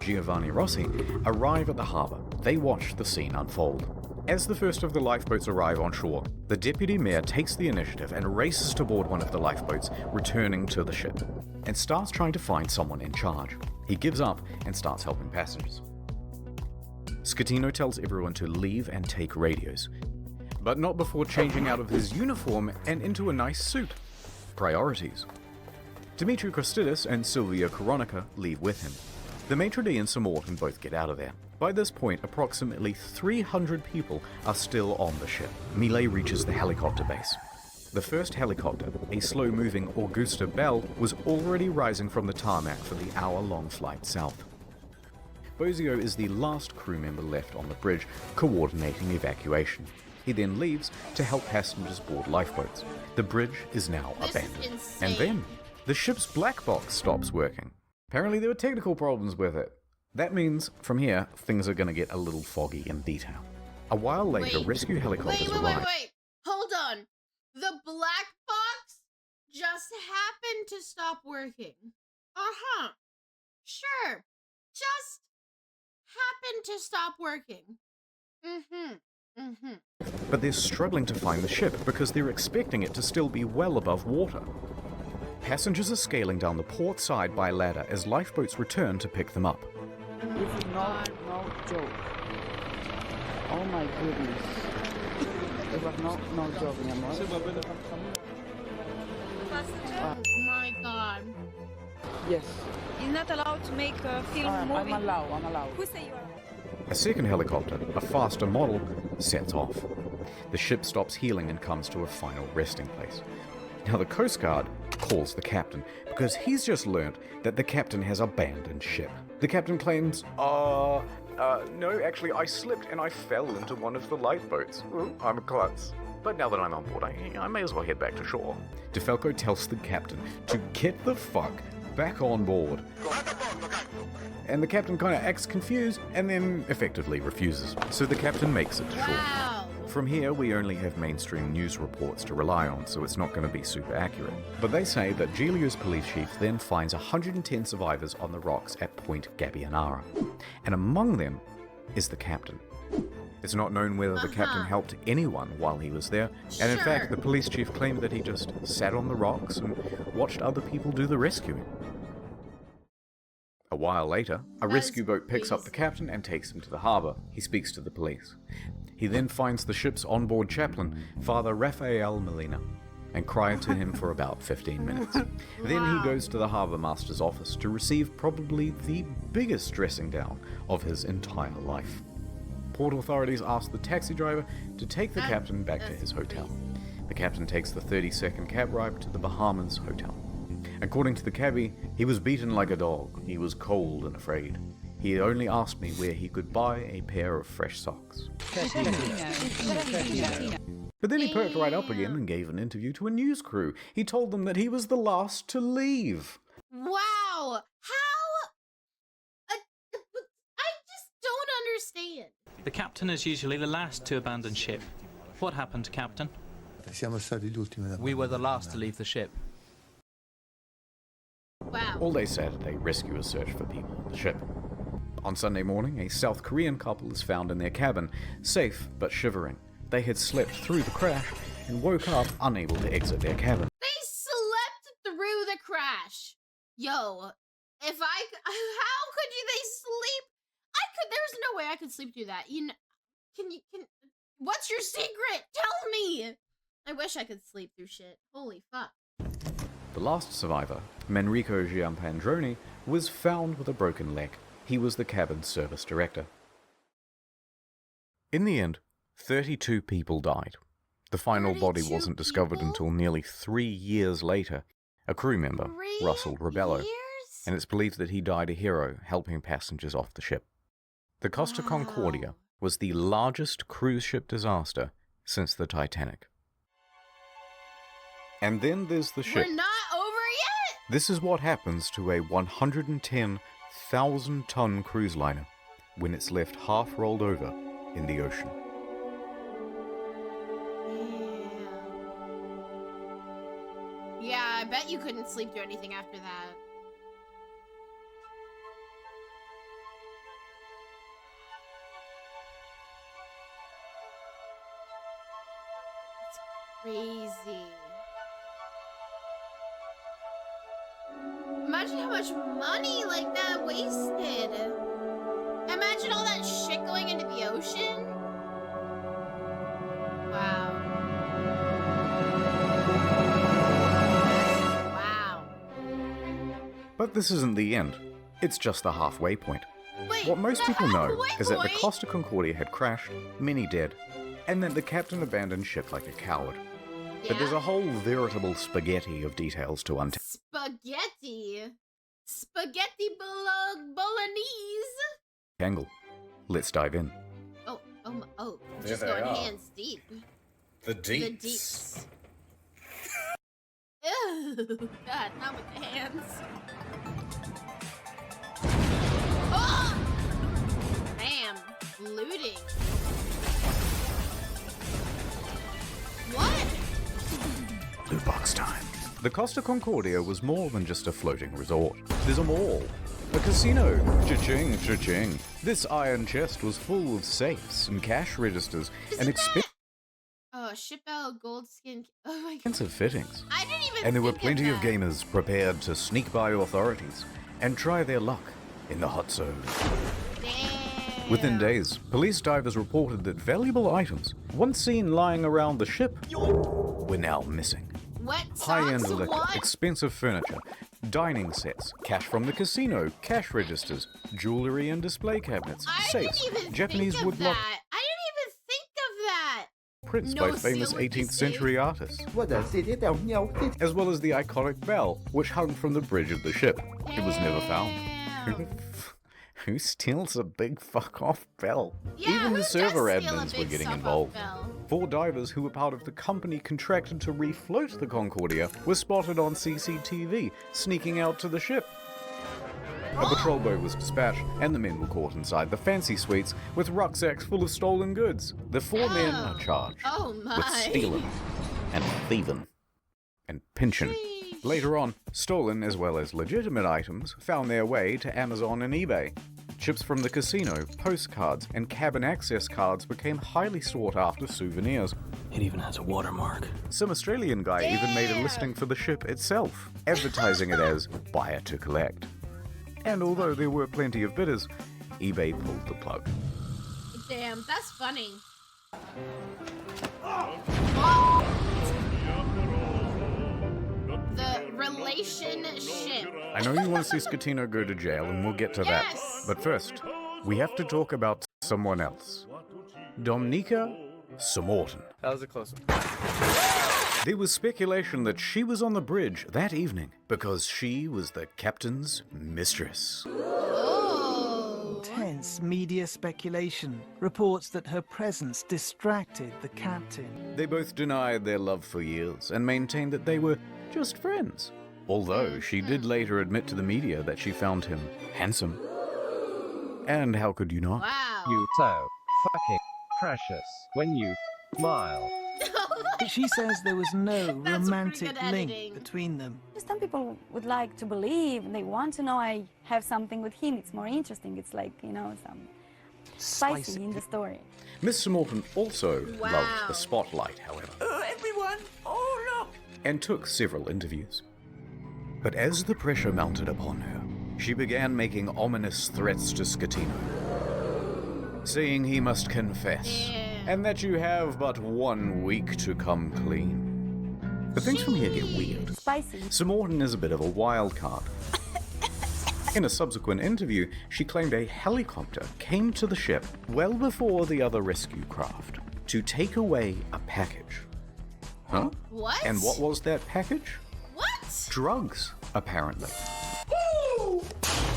Speaker 2: Giovanni Rossi arrive at the harbour. They watch the scene unfold. As the first of the lifeboats arrive on shore, the deputy mayor takes the initiative and races to board one of the lifeboats, returning to the ship, and starts trying to find someone in charge. He gives up and starts helping passengers. Scatino tells everyone to leave and take radios, but not before changing out of his uniform and into a nice suit. Priorities. Dimitri Christidis and Silvia Coronica leave with him. The maitre d' and Sir Morton both get out of there. By this point, approximately 300 people are still on the ship. Mile reaches the helicopter base. The first helicopter, a slow-moving Augusta Bell, was already rising from the tarmac for the hour-long flight south. Bozio is the last crew member left on the bridge, coordinating evacuation. He then leaves to help passengers board lifeboats. The bridge is now abandoned. And then, the ship's black box stops working. Apparently there were technical problems with it. That means, from here, things are going to get a little foggy in detail. A while later, rescue helicopters arrive.
Speaker 1: Wait. Hold on. The black box just happened to stop working. Uh-huh. Sure. Just happened to stop working.
Speaker 2: But they're struggling to find the ship because they're expecting it to still be well above water. Passengers are scaling down the port side by ladder as lifeboats return to pick them up.
Speaker 9: This is no joke. Oh my goodness. It was no joke, mi amor.
Speaker 1: Oh my god.
Speaker 9: Yes.
Speaker 10: You're not allowed to make a film movie.
Speaker 9: I'm allowed.
Speaker 10: Who say you are?
Speaker 2: A second helicopter, a faster model, sets off. The ship stops healing and comes to a final resting place. Now the Coast Guard calls the captain because he's just learned that the captain has abandoned ship. The captain claims, no, actually I slipped and I fell into one of the lifeboats. I'm a klutz. But now that I'm on board, I may as well head back to shore. DeFalco tells the captain to get the fuck back on board. And the captain kind of acts confused and then effectively refuses. So the captain makes it to shore.
Speaker 1: Wow.
Speaker 2: From here, we only have mainstream news reports to rely on, so it's not going to be super accurate. But they say that Giglio's police chief then finds 110 survivors on the rocks at Point Gabbianara. And among them is the captain. It's not known whether the captain helped anyone while he was there, and in fact, the police chief claimed that he just sat on the rocks and watched other people do the rescuing. A while later, a rescue boat picks up the captain and takes him to the harbour. He speaks to the police. He then finds the ship's onboard chaplain, Father Rafael Molina, and cries to him for about 15 minutes. Then he goes to the harbour master's office to receive probably the biggest dressing down of his entire life. Port authorities ask the taxi driver to take the captain back to his hotel. The captain takes the 30-second cab ride to the Bahamas hotel. According to the cabbie, he was beaten like a dog. He was cold and afraid. He only asked me where he could buy a pair of fresh socks. But then he perked right up again and gave an interview to a news crew. He told them that he was the last to leave.
Speaker 1: Wow. How? I just don't understand.
Speaker 8: The captain is usually the last to abandon ship. What happened, Captain?
Speaker 10: We were the last to leave the ship.
Speaker 1: Wow.
Speaker 2: All day Saturday, rescuers search for people on the ship. On Sunday morning, a South Korean couple is found in their cabin, safe but shivering. They had slept through the crash and woke up unable to exit their cabin.
Speaker 1: They slept through the crash. Yo, how could they sleep? There's no way I could sleep through that. What's your secret? Tell me. I wish I could sleep through shit. Holy fuck.
Speaker 2: The last survivor, Manrico Giampandroni, was found with a broken leg. He was the cabin's service director. In the end, 32 people died. The final body wasn't discovered until nearly 3 years later. A crew member, Russell Rebello, and it's believed that he died a hero helping passengers off the ship. The Costa Concordia was the largest cruise ship disaster since the Titanic. And then there's the ship.
Speaker 1: We're not over yet?
Speaker 2: This is what happens to a 110,000-ton cruise liner when it's left half rolled over in the ocean.
Speaker 1: Yeah, I bet you couldn't sleep through anything after that. It's crazy. Imagine how much money like that wasted. Imagine all that shit going into the ocean. Wow. Wow.
Speaker 2: But this isn't the end. It's just the halfway point.
Speaker 1: Wait,
Speaker 2: what most
Speaker 1: the
Speaker 2: people know
Speaker 1: halfway
Speaker 2: is that the
Speaker 1: point?
Speaker 2: Costa Concordia had crashed, many dead, and that the captain abandoned ship like a coward. But there's a whole veritable spaghetti of details to untangle.
Speaker 1: Spaghetti? Spaghetti bolognese?
Speaker 2: Let's dive in.
Speaker 1: Oh,
Speaker 2: There
Speaker 1: just
Speaker 2: they
Speaker 1: going
Speaker 2: are.
Speaker 1: hands deep.
Speaker 2: The
Speaker 1: The deeps. Ew, God, not with the hands. Oh! Damn, looting. What?
Speaker 2: Loot box time. The Costa Concordia was more than just a floating resort. There's a mall, a casino, cha-ching, cha-ching. This iron chest was full of safes and cash registers and
Speaker 1: Oh, ship out gold skin. Oh my god.
Speaker 2: expensive fittings.
Speaker 1: I didn't even
Speaker 2: And there were
Speaker 1: think
Speaker 2: plenty of
Speaker 1: that.
Speaker 2: gamers prepared to sneak by authorities and try their luck in the hot zone.
Speaker 1: Damn.
Speaker 2: Within days, police divers reported that valuable items, once seen lying around the ship, were now missing.
Speaker 1: Wet
Speaker 2: High-end
Speaker 1: socks?
Speaker 2: liquor,
Speaker 1: What?
Speaker 2: expensive furniture, dining sets, cash from the casino, cash registers, jewelry and display cabinets,
Speaker 1: I
Speaker 2: safes,
Speaker 1: didn't even
Speaker 2: Japanese
Speaker 1: think of
Speaker 2: woodblock
Speaker 1: that. I didn't even think of that.
Speaker 2: prints
Speaker 1: No
Speaker 2: by famous
Speaker 1: seal would be
Speaker 2: 18th century artists, as well as the iconic bell, which hung from the bridge of the ship. It was never found.
Speaker 1: Damn.
Speaker 2: Who steals a big fuck-off bell?
Speaker 1: Yeah,
Speaker 2: Even
Speaker 1: who
Speaker 2: the server
Speaker 1: does steal a
Speaker 2: admins were
Speaker 1: big
Speaker 2: getting
Speaker 1: suck-off
Speaker 2: involved.
Speaker 1: bell?
Speaker 2: 4 divers who were part of the company contracted to refloat the Concordia were spotted on CCTV, sneaking out to the ship. A patrol boat was dispatched, and the men were caught inside the fancy suites with rucksacks full of stolen goods. The 4 men are charged
Speaker 1: Oh my.
Speaker 2: with stealing and thieving and pinching.
Speaker 1: Sheesh.
Speaker 2: Later on, stolen as well as legitimate items found their way to Amazon and eBay. Chips from the casino, postcards, and cabin access cards became highly sought after souvenirs.
Speaker 10: It even has a watermark.
Speaker 2: Some Australian guy even made a
Speaker 1: Damn.
Speaker 2: listing for the ship itself, advertising it as buyer to collect. And although there were plenty of bidders, eBay pulled the plug.
Speaker 1: Damn, that's funny. The relationship.
Speaker 2: I know you want to see Scatino go to jail, and we'll get to that.
Speaker 1: Yes.
Speaker 2: But first, we have to talk about someone else. Dominika Samorton.
Speaker 10: That was a close one.
Speaker 2: There was speculation that she was on the bridge that evening because she was the captain's mistress.
Speaker 1: Oh.
Speaker 11: Intense media speculation reports that her presence distracted the captain.
Speaker 2: They both denied their love for years and maintained that they were just friends. Although she did later admit to the media that she found him handsome. And how could you not?
Speaker 1: Wow.
Speaker 12: You so fucking precious when you smile.
Speaker 11: She says there was no
Speaker 1: That's pretty
Speaker 11: romantic
Speaker 1: good
Speaker 11: link
Speaker 1: editing.
Speaker 11: between them.
Speaker 13: Some people would like to believe, they want to know I have something with him. It's more interesting. It's like, you know, some spicy in the story.
Speaker 2: Miss Samorton also
Speaker 1: Wow.
Speaker 2: loved the spotlight, however.
Speaker 11: Everyone, oh look!
Speaker 2: And took several interviews. But as the pressure mounted upon her, she began making ominous threats to Scatino, saying he must confess, and that you have but 1 week to come clean. But things from here get weird.
Speaker 13: Spicy.
Speaker 2: Samorton is a bit of a wild card. In a subsequent interview, she claimed a helicopter came to the ship well before the other rescue craft to take away a package. Huh?
Speaker 1: What?
Speaker 2: And what was that package?
Speaker 1: What?
Speaker 2: Drugs, apparently.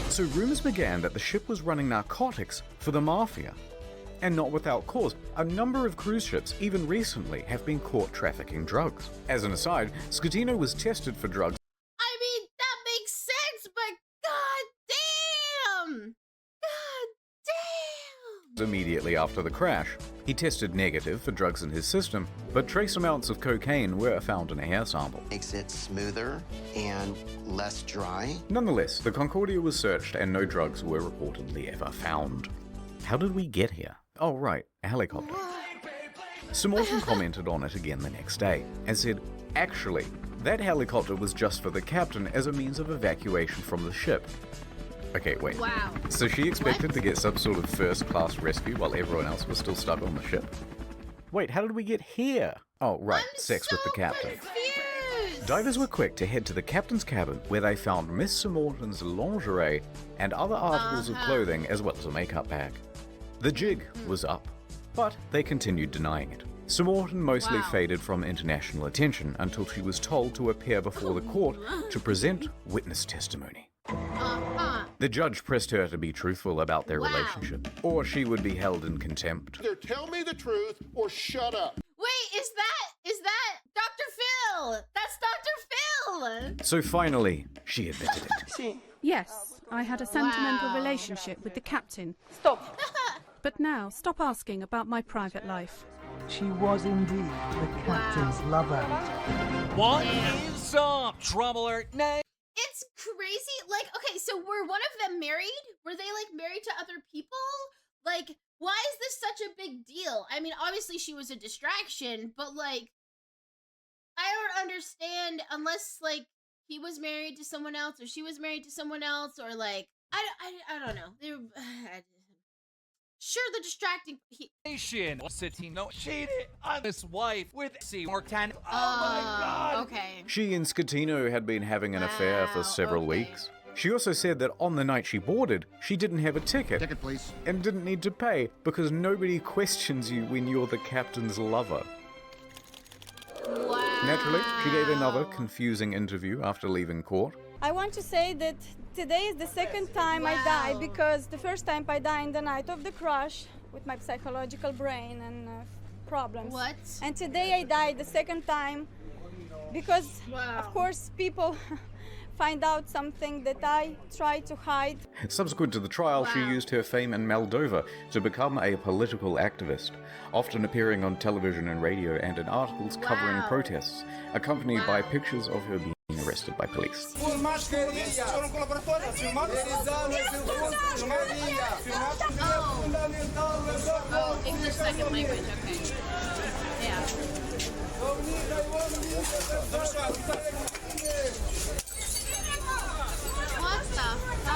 Speaker 2: So rumors began that the ship was running narcotics for the mafia. And not without cause. A number of cruise ships, even recently, have been caught trafficking drugs. As an aside, Scatino was tested for drugs
Speaker 1: I mean, that makes sense, but god damn! God damn!
Speaker 2: immediately after the crash. He tested negative for drugs in his system, but trace amounts of cocaine were found in a hair sample.
Speaker 14: Makes it smoother and less dry.
Speaker 2: Nonetheless, the Concordia was searched and no drugs were reportedly ever found. How did we get here? Oh right, a helicopter. Samorton commented on it again the next day and said, actually, that helicopter was just for the captain as a means of evacuation from the ship. Okay, wait.
Speaker 1: Wow.
Speaker 2: So she expected to get some sort of first-class rescue while everyone else was still stuck on the ship? Wait, how did we get here? Oh, right, sex with the captain.
Speaker 1: Confused.
Speaker 2: Divers were quick to head to the captain's cabin where they found Miss Samorton's lingerie and other articles of clothing as well as a makeup bag. The jig was up, but they continued denying it. Samorton mostly faded from international attention until she was told to appear before the court to present witness testimony. The judge pressed her to be truthful about their relationship, or she would be held in contempt.
Speaker 4: Either tell me the truth or shut up.
Speaker 1: Wait, is that Dr. Phil? That's Dr. Phil!
Speaker 2: So finally, she admitted it.
Speaker 15: Yes, I had a sentimental relationship with the captain.
Speaker 13: Stop.
Speaker 15: But now, stop asking about my private life.
Speaker 11: She was indeed the captain's lover.
Speaker 16: What is up, Troubler?
Speaker 1: It's crazy. Like, okay, so were one of them married? Were they, like, married to other people? Like, why is this such a big deal? I mean, obviously she was a distraction, but, like, I don't understand unless, like, he was married to someone else or she was married to someone else or, like, I don't know. Sure, the distracting.
Speaker 16: Scatino cheated on his wife with C-Mortan. Oh my god!
Speaker 1: Okay.
Speaker 2: She and Scatino had been having an affair for several weeks. She also said that on the night she boarded, she didn't have a ticket.
Speaker 4: Ticket, please.
Speaker 2: And didn't need to pay because nobody questions you when you're the captain's lover.
Speaker 1: Wow.
Speaker 2: Naturally, she gave another confusing interview after leaving court.
Speaker 17: I want to say that today is the second time I died, because the first time I died in the night of the crash with my psychological brain and problems.
Speaker 1: What?
Speaker 17: And today I died the second time because, of course, people find out something that I try to hide.
Speaker 2: Subsequent to the trial, she used her fame in Moldova to become a political activist, often appearing on television and radio and in articles covering protests, accompanied by pictures of her being arrested by police.
Speaker 1: Oh, English second language, okay. Yeah. What the fuck?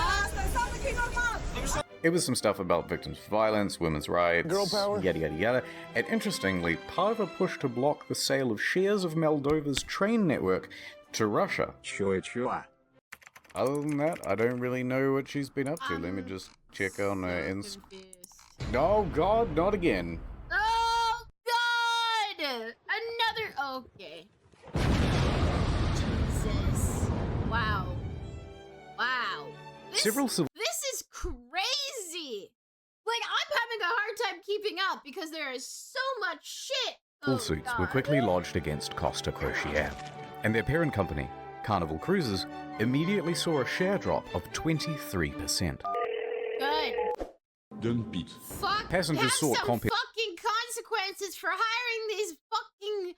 Speaker 2: It was some stuff about victims of violence, women's rights,
Speaker 3: Girl power.
Speaker 2: yada yada yada, and interestingly, part of a push to block the sale of shares of Moldova's train network to Russia.
Speaker 3: Sure.
Speaker 2: Other than that, I don't really know what she's been up to. Let me just check on her Oh god, not again.
Speaker 1: Oh god! Another. Okay. Jesus. Wow. This is crazy. Like, I'm having a hard time keeping up because there is so much shit.
Speaker 2: Lawsuits were quickly lodged against Costa Crociere, and their parent company, Carnival Cruises, immediately saw a share drop of 23%.
Speaker 1: Good. Fuck.
Speaker 2: Passengers
Speaker 1: have
Speaker 2: sought
Speaker 1: some fucking consequences for hiring these fucking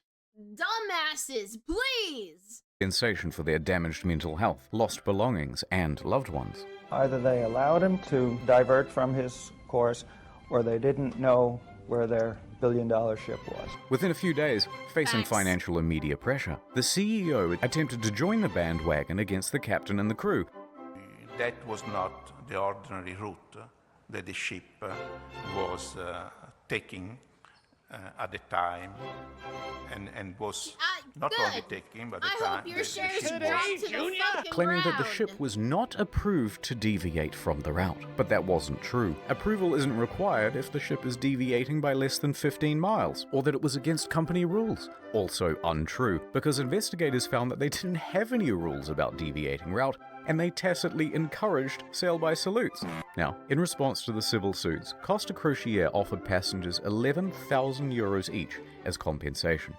Speaker 1: dumbasses, please.
Speaker 2: Compensation for their damaged mental health, lost belongings, and loved ones.
Speaker 18: Either they allowed him to divert from his course, or they didn't know where their billion-dollar ship was.
Speaker 2: Within a few days, facing financial and media pressure, the CEO attempted to join the bandwagon against the captain and the crew.
Speaker 19: That was not the ordinary route that the ship was taking at the time, and was not only taking, but the time
Speaker 1: your shares dropped to the fucking
Speaker 2: Claiming that the
Speaker 1: ground.
Speaker 2: ship was not approved to deviate from the route. But that wasn't true. Approval isn't required if the ship is deviating by less than 15 miles, or that it was against company rules. Also untrue, because investigators found that they didn't have any rules about deviating route, and they tacitly encouraged sail by salutes. Now, in response to the civil suits, Costa Crociere offered passengers 11,000 euros each as compensation.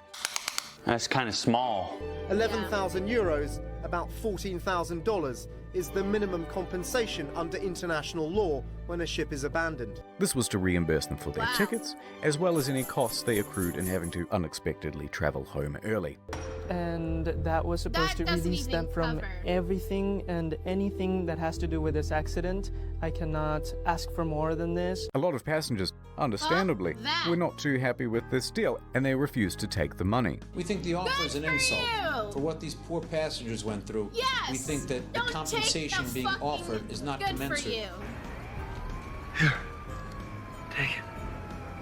Speaker 20: That's kind of small.
Speaker 21: 11,000 euros, about $14,000, is the minimum compensation under international law when a ship is abandoned.
Speaker 2: This was to reimburse them for their tickets, as well as any costs they accrued in having to unexpectedly travel home early.
Speaker 22: And that was supposed to release them from everything and anything that has to do with this accident. I cannot ask for more than this.
Speaker 2: A lot of passengers, understandably, were not too happy with this deal, and they refused to take the money.
Speaker 23: We think the offer is an insult for what these poor passengers went through.
Speaker 1: Yes!
Speaker 23: We think that the
Speaker 1: Don't
Speaker 23: compensation
Speaker 1: take the
Speaker 23: being
Speaker 1: fucking
Speaker 23: offered is not
Speaker 1: good
Speaker 23: commensurate.
Speaker 1: For you.
Speaker 23: Take it.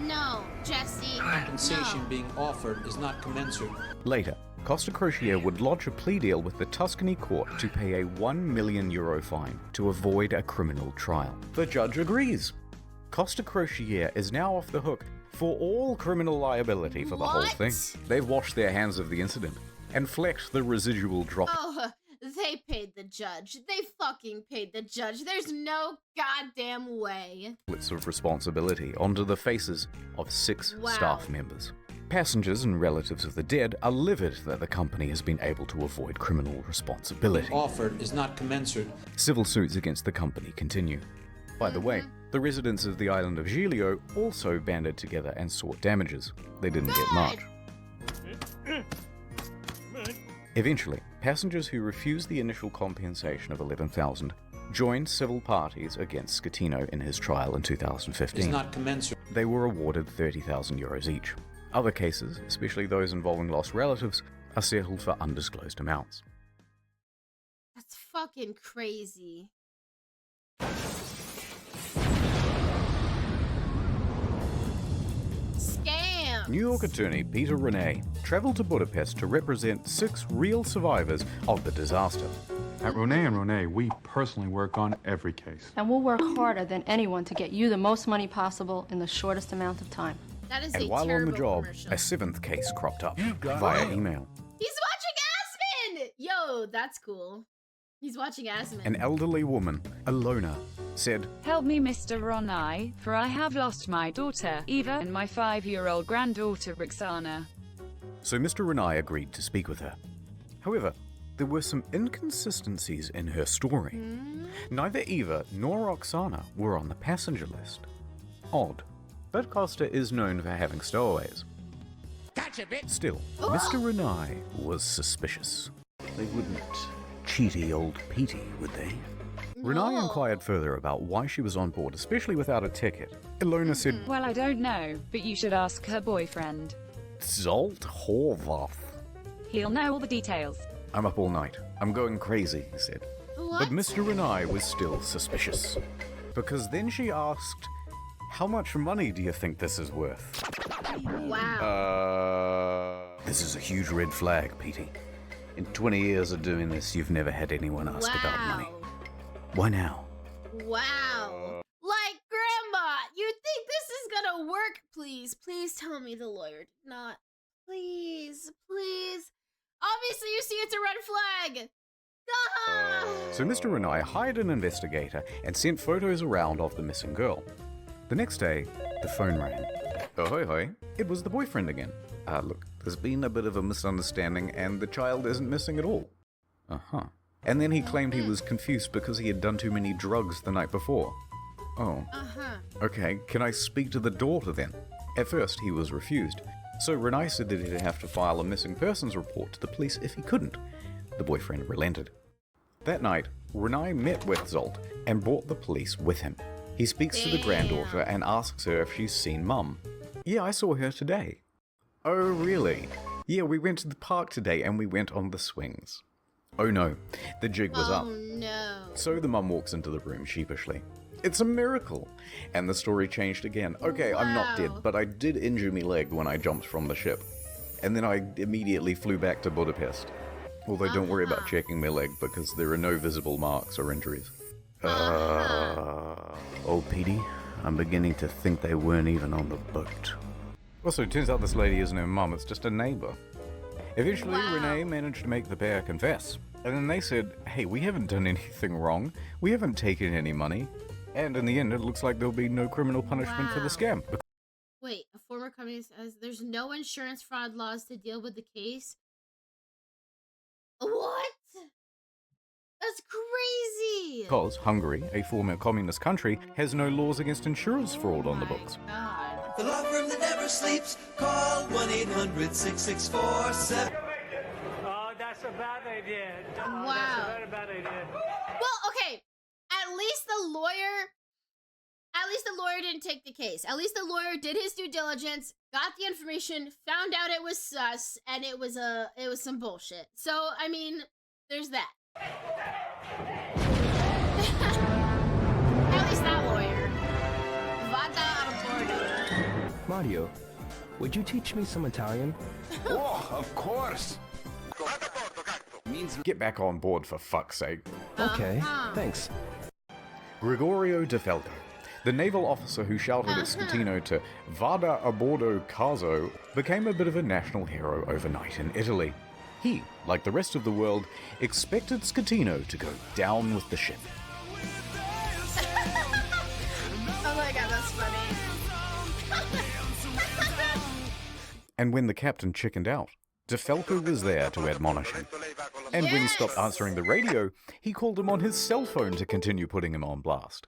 Speaker 1: No, Jesse.
Speaker 23: Compensation being offered is not commensurate.
Speaker 2: Later, Costa Crociere would lodge a plea deal with the Tuscany court to pay a €1 million fine to avoid a criminal trial. The judge agrees. Costa Crociere is now off the hook for all criminal liability for the whole thing. They've washed their hands of the incident and flexed the residual drop.
Speaker 1: Oh, they paid the judge. They fucking paid the judge. There's no goddamn way.
Speaker 2: Of responsibility onto the faces of 6 staff members. Passengers and relatives of the dead are livid that the company has been able to avoid criminal responsibility.
Speaker 23: Offered is not commensurate.
Speaker 2: Civil suits against the company continue. By the way, the residents of the island of Giglio also banded together and sought damages. They didn't get much. Eventually, passengers who refused the initial compensation of $11,000 joined civil parties against Scatino in his trial in 2015.
Speaker 23: Is not commensurate.
Speaker 2: They were awarded €30,000 each. Other cases, especially those involving lost relatives, are settled for undisclosed amounts.
Speaker 1: That's fucking crazy.
Speaker 2: New York attorney Peter Renee traveled to Budapest to represent 6 real survivors of the disaster.
Speaker 5: At Renee, we personally work on every case.
Speaker 6: And we'll work harder than anyone to get you the most money possible in the shortest amount of time.
Speaker 1: That is
Speaker 2: And
Speaker 1: a
Speaker 2: while on
Speaker 1: terrible
Speaker 2: the job,
Speaker 1: commercial.
Speaker 2: a 7th case cropped up via email.
Speaker 1: He's watching Aspen! Yo, that's cool. He's watching Aspen.
Speaker 2: An elderly woman, Alona, said,
Speaker 7: "Help me, Mr. Ronai, for I have lost my daughter, Eva, and my 5-year-old granddaughter, Roxana."
Speaker 2: So Mr. Renai agreed to speak with her. However, there were some inconsistencies in her story. Neither Eva nor Roxana were on the passenger list. Odd, but Costa is known for having stowaways.
Speaker 16: Gotcha, bitch.
Speaker 2: Still, Mr. Renai was suspicious. They wouldn't cheaty old Petey, would they? Renai inquired further about why she was on board, especially without a ticket. Ilona said,
Speaker 7: "Well, I don't know, but you should ask her boyfriend.
Speaker 2: Zolt Horvath.
Speaker 7: He'll know all the details."
Speaker 2: "I'm up all night. I'm going crazy," he said. But Mr. Renai was still suspicious. Because then she asked, "How much money do you think this is worth?"
Speaker 1: Wow.
Speaker 2: This is a huge red flag, Petey. In 20 years of doing this, you've never had anyone ask about money. Why now?
Speaker 1: Wow. Like, Grandma, you think this is gonna work? Please, please tell me the lawyer did not. Please, please. Obviously, you see it's a red flag.
Speaker 2: So Mr. Renai hired an investigator and sent photos around of the missing girl. The next day, the phone rang. Oh, hoi hoi. It was the boyfriend again. Look, there's been a bit of a misunderstanding and the child isn't missing at all. Uh-huh. And then he claimed he was confused because he had done too many drugs the night before. Oh. Okay, can I speak to the daughter then? At first, he was refused. So Renai said that he'd have to file a missing persons report to the police if he couldn't. The boyfriend relented. That night, Renai met with Zolt and brought the police with him. He speaks to the granddaughter and asks her if she's seen Mum. "Yeah, I saw her today." "Oh, really?" "Yeah, we went to the park today and we went on the swings." Oh no, the jig was up.
Speaker 1: No.
Speaker 2: So the mum walks into the room sheepishly. "It's a miracle!" And the story changed again. "Okay, I'm not dead, but I did injure my leg when I jumped from the ship. And then I immediately flew back to Budapest. Although don't worry about checking my leg because there are no visible marks or injuries." Oh, Petey, I'm beginning to think they weren't even on the boat. Also, it turns out this lady isn't her mum, it's just a neighbor. Eventually, Renee managed to make the pair confess. And then they said, "Hey, we haven't done anything wrong. We haven't taken any money." And in the end, it looks like there'll be no criminal punishment for the scam.
Speaker 1: Wait, a former company says there's no insurance fraud laws to deal with the case. What? That's crazy!
Speaker 2: Because Hungary, a former communist country, has no laws against insurance fraud on the books.
Speaker 1: God.
Speaker 24: The law firm that never sleeps, call 1-800-6647.
Speaker 25: Oh, that's a bad idea.
Speaker 1: Wow.
Speaker 25: That's a very bad idea.
Speaker 1: Well, okay. At least the lawyer didn't take the case. At least the lawyer did his due diligence, got the information, found out it was sus, and it was some bullshit. So, I mean, there's that. At least that lawyer. Vada Arbordo.
Speaker 26: Mario, would you teach me some Italian?
Speaker 3: Oh, of course.
Speaker 2: Get back on board for fuck's sake.
Speaker 26: Okay, thanks.
Speaker 2: Gregorio De Falco, the naval officer who shouted at Scatino to "Vada a bordo caso," became a bit of a national hero overnight in Italy. He, like the rest of the world, expected Scatino to go down with the ship.
Speaker 1: Oh my god, that's funny.
Speaker 2: And when the captain chickened out, De Falco was there to admonish him. And when he stopped answering the radio, he called him on his cell phone to continue putting him on blast.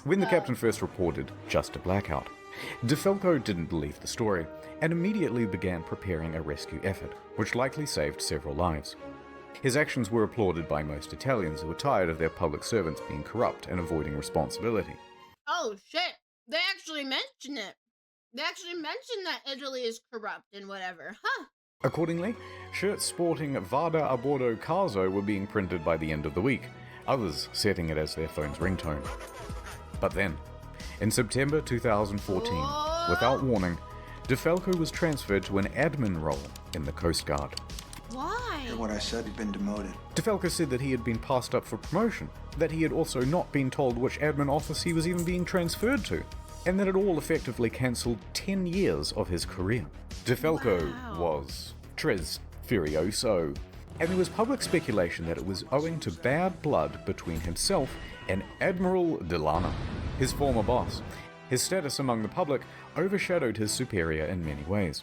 Speaker 2: When the captain first reported just a blackout, De Falco didn't believe the story and immediately began preparing a rescue effort, which likely saved several lives. His actions were applauded by most Italians who were tired of their public servants being corrupt and avoiding responsibility.
Speaker 1: Oh shit, they actually mention it. They actually mention that Italy is corrupt and whatever, huh?
Speaker 2: Accordingly, shirts sporting "Vada a bordo caso" were being printed by the end of the week, others setting it as their phone's ringtone. But then, In September 2014, without warning, DeFalco was transferred to an admin role in the Coast Guard.
Speaker 1: Why?
Speaker 23: Hear what I said? You've been demoted.
Speaker 2: DeFalco said that he had been passed up for promotion, that he had also not been told which admin office he was even being transferred to, and that it all effectively cancelled 10 years of his career. DeFalco was tres furioso, and there was public speculation that it was owing to bad blood between himself and Admiral Delano, his former boss. His status among the public overshadowed his superior in many ways.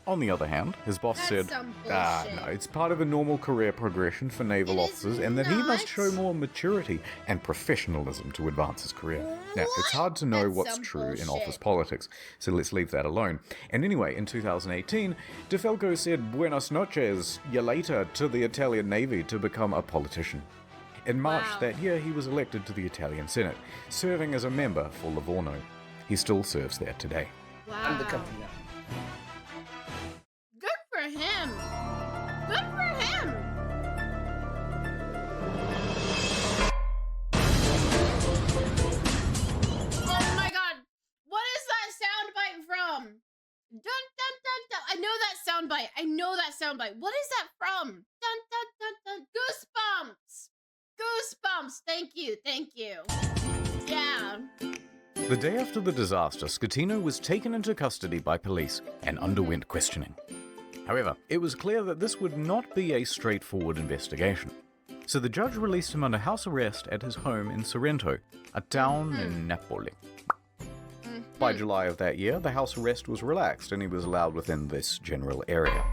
Speaker 2: On the other hand, his boss said, no, it's part of a normal career progression for naval officers and that he must show more maturity and professionalism to advance his career. Now, it's hard to know what's true in office politics, so let's leave that alone. And anyway, in 2018, DeFalco said buenas noches, ya later, to the Italian Navy to become a politician. In March that year, he was elected to the Italian Senate, serving as a member for Livorno. He still serves there today.
Speaker 1: Wow. Good for him. Good for him. Oh my god. What is that soundbite from? Dun dun dun dun. I know that soundbite. I know that soundbite. What is that from? Dun dun dun dun. Goosebumps. Goosebumps. Thank you. Thank you. Yeah.
Speaker 2: The day after the disaster, Scatino was taken into custody by police and underwent questioning. However, it was clear that this would not be a straightforward investigation. So the judge released him under house arrest at his home in Sorrento, a town in Napoli. By July of that year, the house arrest was relaxed and he was allowed within this general area.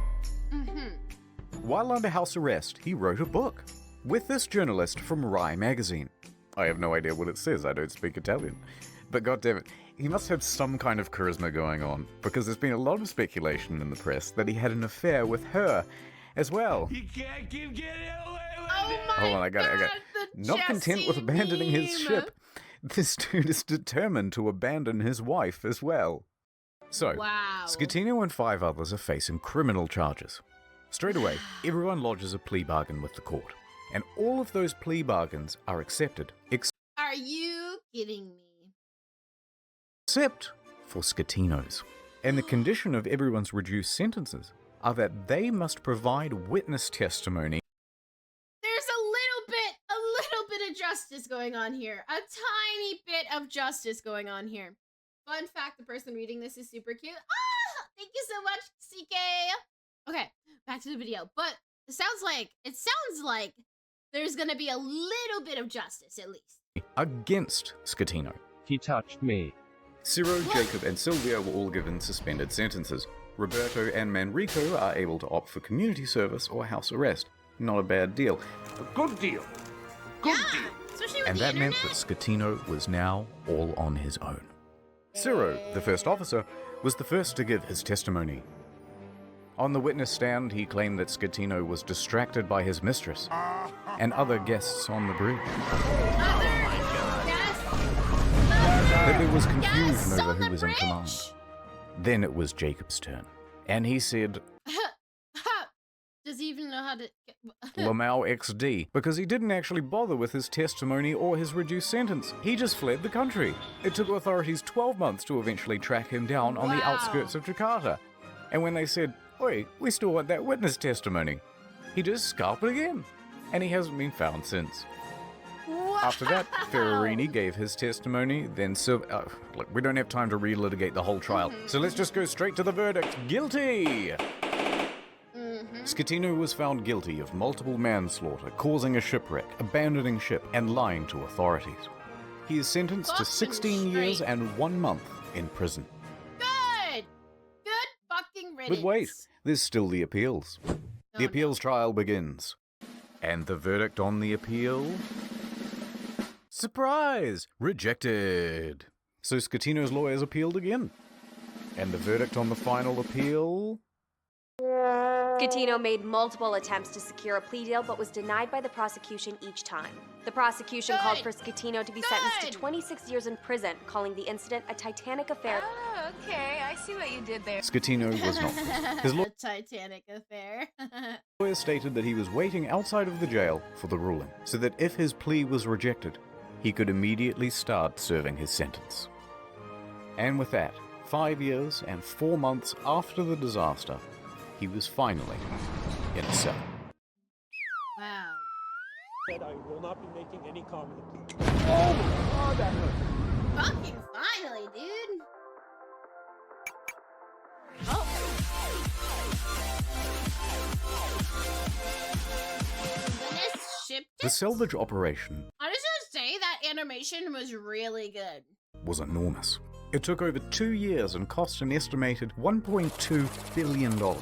Speaker 2: While under house arrest, he wrote a book with this journalist from Rai magazine. I have no idea what it says, I don't speak Italian. But goddammit, he must have some kind of charisma going on, because there's been a lot of speculation in the press that he had an affair with her as well.
Speaker 16: You can't keep getting away with
Speaker 1: Oh my
Speaker 2: Hold on, I got it. Not content with abandoning his ship, this dude is determined to abandon his wife as well. So, Scatino and 5 others are facing criminal charges. Straight away, everyone lodges a plea bargain with the court, and all of those plea bargains are accepted,
Speaker 1: Are you kidding me?
Speaker 2: except for Scatino's. And the condition of everyone's reduced sentences are that they must provide witness testimony.
Speaker 1: There's a little bit of justice going on here. A tiny bit of justice going on here. Fun fact, the person reading this is super cute. Ah, thank you so much, CK. Okay, back to the video. But it sounds like there's gonna be a little bit of justice, at least.
Speaker 2: Against Scatino.
Speaker 26: He touched me.
Speaker 2: Ciro, Jacob, and Silvia were all given suspended sentences. Roberto and Manrico are able to opt for community service or house arrest. Not a bad deal. A good deal.
Speaker 1: Good deal. Especially with
Speaker 2: And
Speaker 1: the
Speaker 2: that
Speaker 1: internet.
Speaker 2: meant that Scatino was now all on his own. Ciro, the first officer, was the first to give his testimony. On the witness stand, he claimed that Scatino was distracted by his mistress and other guests on the bridge. That there was confusion over who was in command. Then it was Jacob's turn, and he said,
Speaker 1: Does he even know how to...
Speaker 2: Lamau XD, because he didn't actually bother with his testimony or his reduced sentence. He just fled the country. It took authorities 12 months to eventually track him down on the outskirts of Jakarta. And when they said, oi, we still want that witness testimony, he just scalped again. And he hasn't been found since. After that, Ferrarini gave his testimony, then look, we don't have time to relitigate the whole trial, so let's just go straight to the verdict. Guilty! Scatino was found guilty of multiple manslaughter, causing a shipwreck, abandoning ship, and lying to authorities. He is sentenced to 16 years and 1 month in prison.
Speaker 1: Good! Good fucking riddance.
Speaker 2: But wait, there's still the appeals. The appeals trial begins. And the verdict on the appeal? Surprise! Rejected! So Scatino's lawyers appealed again. And the verdict on the final appeal?
Speaker 8: Scatino made multiple attempts to secure a plea deal, but was denied by the prosecution each time. The prosecution called for Scatino to be sentenced to 26 years in prison, calling the incident a Titanic affair.
Speaker 9: Oh, okay, I see what you did there.
Speaker 2: Scatino was not. His
Speaker 1: The Titanic affair.
Speaker 2: lawyer stated that he was waiting outside of the jail for the ruling, so that if his plea was rejected, he could immediately start serving his sentence. And with that, 5 years and 4 months after the disaster, he was finally in a cell.
Speaker 1: Wow.
Speaker 25: Said I will not be making any comment.
Speaker 1: Oh, that hurt. Fucking finally, dude. Oh.
Speaker 2: The salvage operation
Speaker 1: I just want to say that animation was really good.
Speaker 2: was enormous. It took over 2 years and cost an estimated $1.2 billion.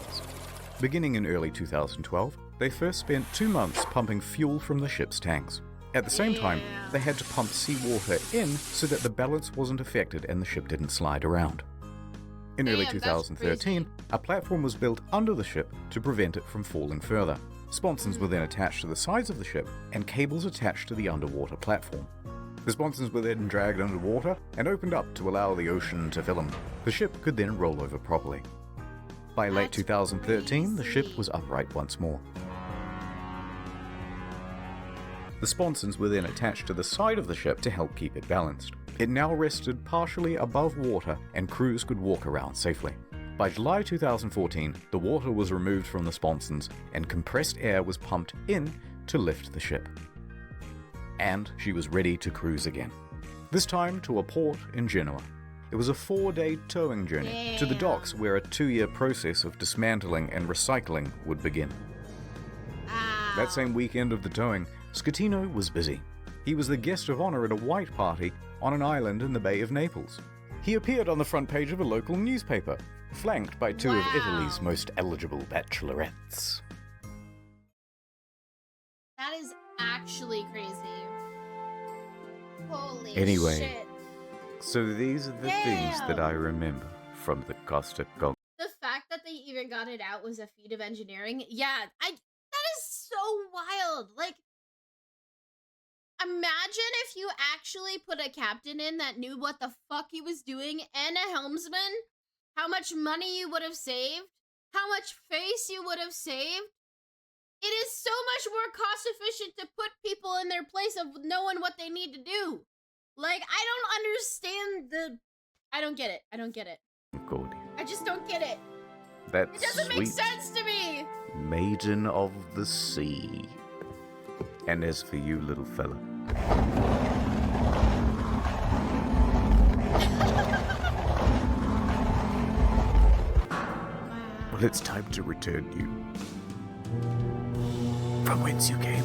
Speaker 2: Beginning in early 2012, they first spent 2 months pumping fuel from the ship's tanks. At the same time, they had to pump seawater in so that the balance wasn't affected and the ship didn't slide around. In early 2013, a platform was built under the ship to prevent it from falling further. Sponsons were then attached to the sides of the ship and cables attached to the underwater platform. The sponsons were then dragged underwater and opened up to allow the ocean to fill them. The ship could then roll over properly. By late 2013, the ship was upright once more. The sponsons were then attached to the side of the ship to help keep it balanced. It now rested partially above water and crews could walk around safely. By July 2014, the water was removed from the sponsons and compressed air was pumped in to lift the ship. And she was ready to cruise again. This time to a port in Genoa. It was a 4-day towing journey to the docks where a 2-year process of dismantling and recycling would begin. That same weekend of the towing, Schettino was busy. He was the guest of honor at a white party on an island in the Bay of Naples. He appeared on the front page of a local newspaper, flanked by 2 of Italy's most eligible bachelorettes.
Speaker 1: That is actually crazy. Holy
Speaker 2: Anyway, so these are the things that I remember from the Costa Concordia.
Speaker 1: The fact that they even got it out was a feat of engineering. Yeah, that is so wild. Like, imagine if you actually put a captain in that knew what the fuck he was doing and a helmsman. How much money you would have saved. How much face you would have saved. It is so much more cost efficient to put people in their place of knowing what they need to do. Like, I don't get it. I don't get it. I just don't get it.
Speaker 2: That
Speaker 1: It doesn't make sense to me.
Speaker 2: Maiden of the sea. And as for you, little fella. Well, it's time to return you from whence you came.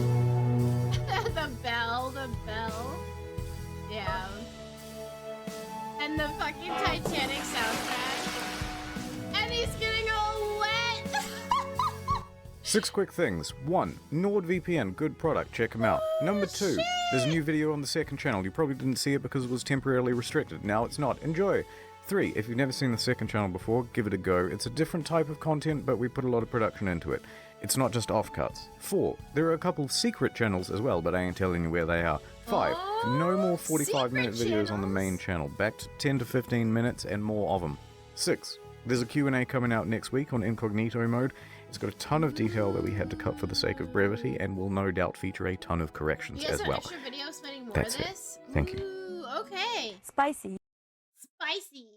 Speaker 1: the bell. Yeah. And the fucking Titanic soundtrack. And he's getting all wet.
Speaker 2: 6 quick things. 1. NordVPN, good product, check them out. Number 2, there's a new video on the second channel. You probably didn't see it because it was temporarily restricted. Now it's not. Enjoy. 3, if you've never seen the second channel before, give it a go. It's a different type of content, but we put a lot of production into it. It's not just offcuts. 4, there are a couple of secret channels as well, but I ain't telling you where they are. 5, no more 45-minute videos on the main channel. Back to 10 to 15 minutes and more of them. 6, there's a Q&A coming out next week on incognito mode. It's got a ton of detail that we had to cut for the sake of brevity, and will no doubt feature a ton of corrections as well.
Speaker 1: Extra video spending more
Speaker 2: That's
Speaker 1: of this?
Speaker 2: it. Thank you.
Speaker 1: Ooh, okay.
Speaker 8: Spicy.
Speaker 1: Spicy.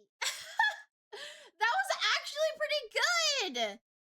Speaker 1: That was actually pretty good.